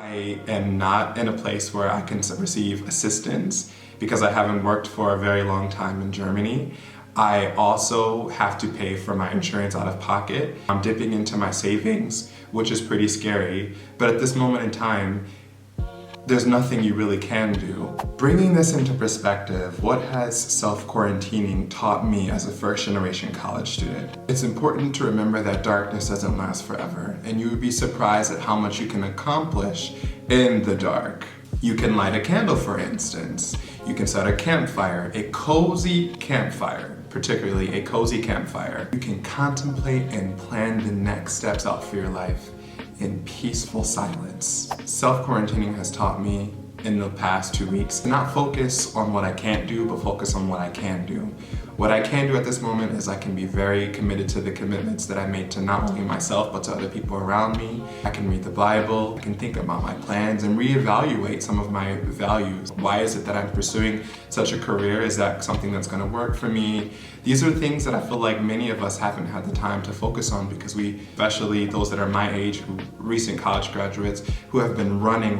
I am not in a place where I can receive assistance because I haven't worked for a very long time in Germany. I also have to pay for my insurance out of pocket. I'm dipping into my savings, which is pretty scary. But at this moment in time, there's nothing you really can do. Bringing this into perspective, what has self-quarantining taught me as a first-generation college student? It's important to remember that darkness doesn't last forever, and you would be surprised at how much you can accomplish in the dark. You can light a candle, for instance. You can set a campfire, a cozy campfire, particularly a cozy campfire. You can contemplate and plan the next steps out for your life in peaceful silence. Self-quarantining has taught me in the past 2 weeks to not focus on what I can't do, but focus on what I can do. What I can do at this moment is I can be very committed to the commitments that I made to not only myself, but to other people around me. I can read the Bible, I can think about my plans and reevaluate some of my values. Why is it that I'm pursuing such a career? Is that something that's gonna work for me? These are things that I feel like many of us haven't had the time to focus on because we, especially those that are my age, recent college graduates, who have been running,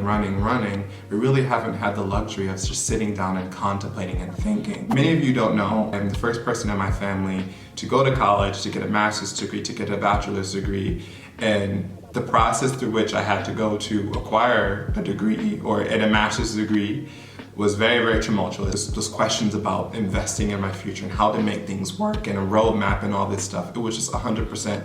we really haven't had the luxury of just sitting down and contemplating and thinking. Many of you don't know, I'm the first person in my family to go to college, to get a master's degree, to get a bachelor's degree, and the process through which I had to go to acquire a degree or a master's degree was very, very tumultuous. Those questions about investing in my future and how to make things work and a roadmap and all this stuff, it was just 100%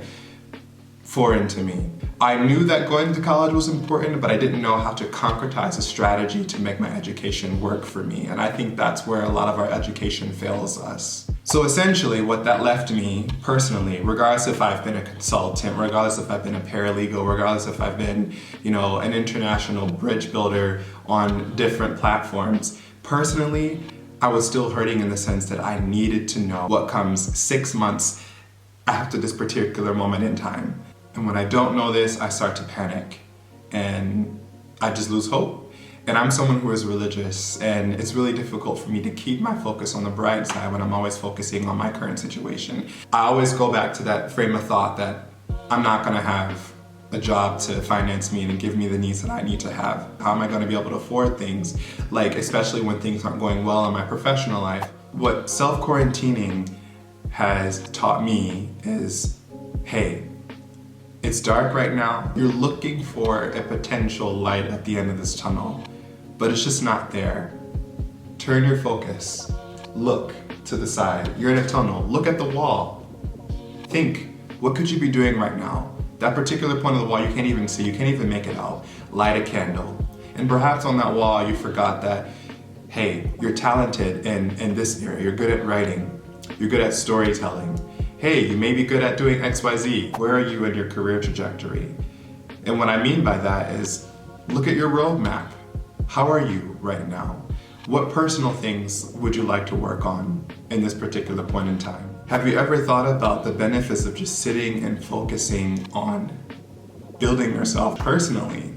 foreign to me. I knew that going to college was important, but I didn't know how to concretize a strategy to make my education work for me. And I think that's where a lot of our education fails us. So essentially what that left me personally, regardless if I've been a consultant, regardless if I've been a paralegal, regardless if I've been, an international bridge builder on different platforms, personally, I was still hurting in the sense that I needed to know what comes 6 months after this particular moment in time. And when I don't know this, I start to panic and I just lose hope. And I'm someone who is religious, and it's really difficult for me to keep my focus on the bright side when I'm always focusing on my current situation. I always go back to that frame of thought that I'm not gonna have a job to finance me and give me the needs that I need to have. How am I gonna be able to afford things? Like, especially when things aren't going well in my professional life. What self-quarantining has taught me is, hey, it's dark right now. You're looking for a potential light at the end of this tunnel, but it's just not there. Turn your focus. Look to the side. You're in a tunnel. Look at the wall. Think, what could you be doing right now? That particular point of the wall you can't even see, you can't even make it out. Light a candle. And perhaps on that wall you forgot that, hey, you're talented in this area. You're good at writing. You're good at storytelling. Hey, you may be good at doing XYZ. Where are you in your career trajectory? And what I mean by that is, look at your roadmap. How are you right now? What personal things would you like to work on in this particular point in time? Have you ever thought about the benefits of just sitting and focusing on building yourself personally?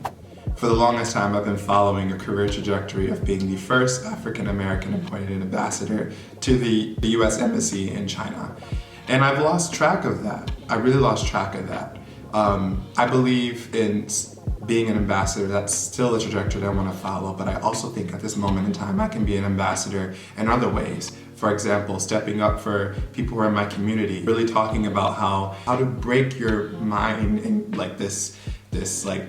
For the longest time, I've been following a career trajectory of being the first African-American appointed ambassador to the US Embassy in China. And I've lost track of that. I really lost track of that. I believe in being an ambassador. That's still a trajectory that I want to follow, but I also think at this moment in time I can be an ambassador in other ways. For example, stepping up for people who are in my community, really talking about how to break your mind in like this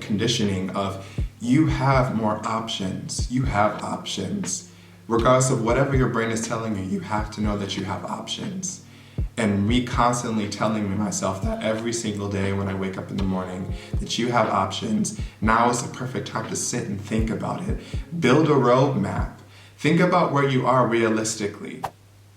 conditioning of you have more options. You have options. Regardless of whatever your brain is telling you, you have to know that you have options. And me constantly telling myself that every single day when I wake up in the morning, that you have options. Now is the perfect time to sit and think about it. Build a roadmap. Think about where you are realistically.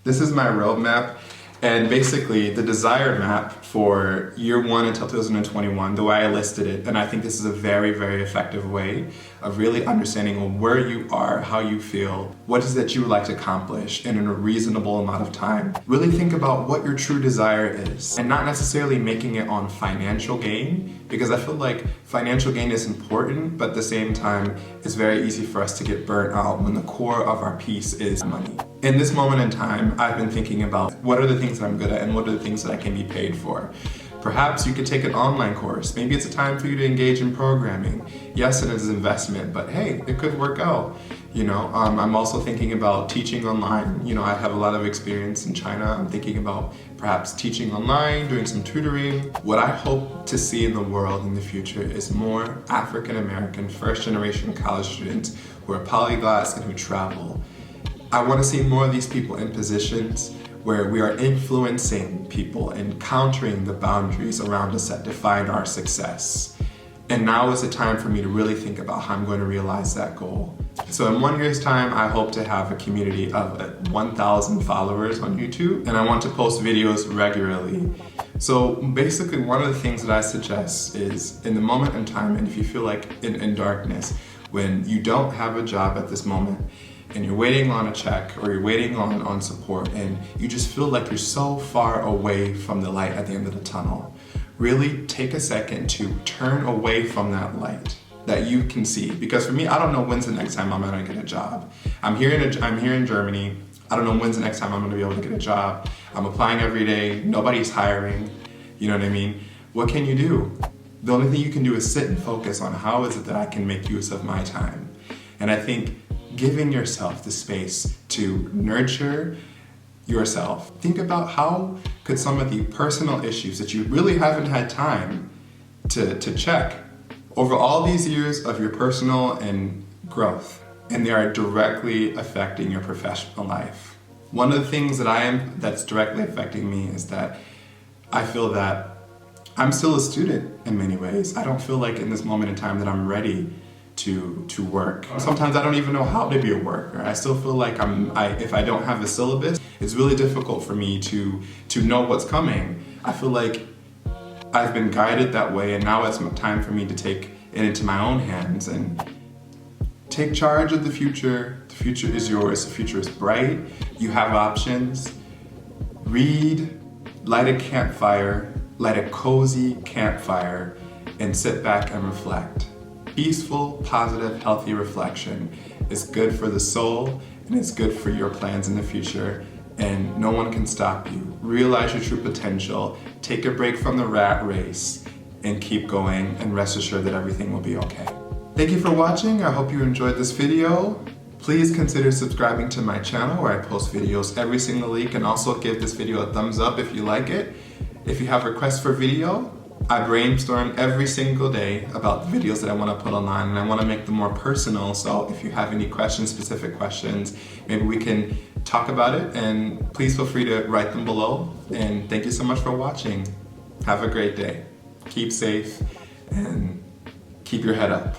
This is my roadmap, and basically the desired map for year 1 until 2021, the way I listed it, and I think this is a very, very effective way of really understanding where you are, how you feel, what is it that you would like to accomplish in a reasonable amount of time. Really think about what your true desire is, and not necessarily making it on financial gain, because I feel like financial gain is important, but at the same time, it's very easy for us to get burnt out when the core of our piece is money. In this moment in time, I've been thinking about what are the things that I'm good at and what are the things that I can be paid for. Perhaps you could take an online course. Maybe it's a time for you to engage in programming. Yes, it is an investment, but hey, it could work out. I'm also thinking about teaching online. I have a lot of experience in China. I'm thinking about perhaps teaching online, doing some tutoring. What I hope to see in the world in the future is more African American first-generation college students who are polyglots and who travel. I want to see more of these people in positions where we are influencing people and countering the boundaries around us that define our success. And now is the time for me to really think about how I'm going to realize that goal. So in 1 year's time, I hope to have a community of 1,000 followers on YouTube, and I want to post videos regularly. So basically, one of the things that I suggest is in the moment in time, and if you feel like in darkness, when you don't have a job at this moment, and you're waiting on a check or you're waiting on support, and you just feel like you're so far away from the light at the end of the tunnel, really take a second to turn away from that light that you can see. Because for me, I don't know when's the next time I'm gonna get a job. I'm here in Germany. I don't know when's the next time I'm gonna be able to get a job. I'm applying every day. Nobody's hiring. You know what I mean? What can you do? The only thing you can do is sit and focus on how is it that I can make use of my time. And I think giving yourself the space to nurture yourself. Think about how could some of the personal issues that you really haven't had time to check over all these years of your personal and growth, and they are directly affecting your professional life. One of the things that's directly affecting me is that I feel that I'm still a student in many ways. I don't feel like in this moment in time that I'm ready to work. Sometimes I don't even know how to be a worker. I still feel like if I don't have a syllabus, it's really difficult for me to know what's coming. I feel like I've been guided that way, and now it's time for me to take it into my own hands and take charge of the future. The future is yours. The future is bright. You have options. Read, light a campfire, light a cozy campfire, and sit back and reflect. Peaceful, positive, healthy reflection is good for the soul, and it's good for your plans in the future, and no one can stop you. Realize your true potential, take a break from the rat race, and keep going, and rest assured that everything will be okay. Thank you for watching. I hope you enjoyed this video. Please consider subscribing to my channel where I post videos every single week, and also give this video a thumbs up if you like it. If you have requests for video, I brainstorm every single day about the videos that I want to put online, and I want to make them more personal. So if you have any questions, specific questions, maybe we can talk about it, and please feel free to write them below. And thank you so much for watching. Have a great day. Keep safe and keep your head up.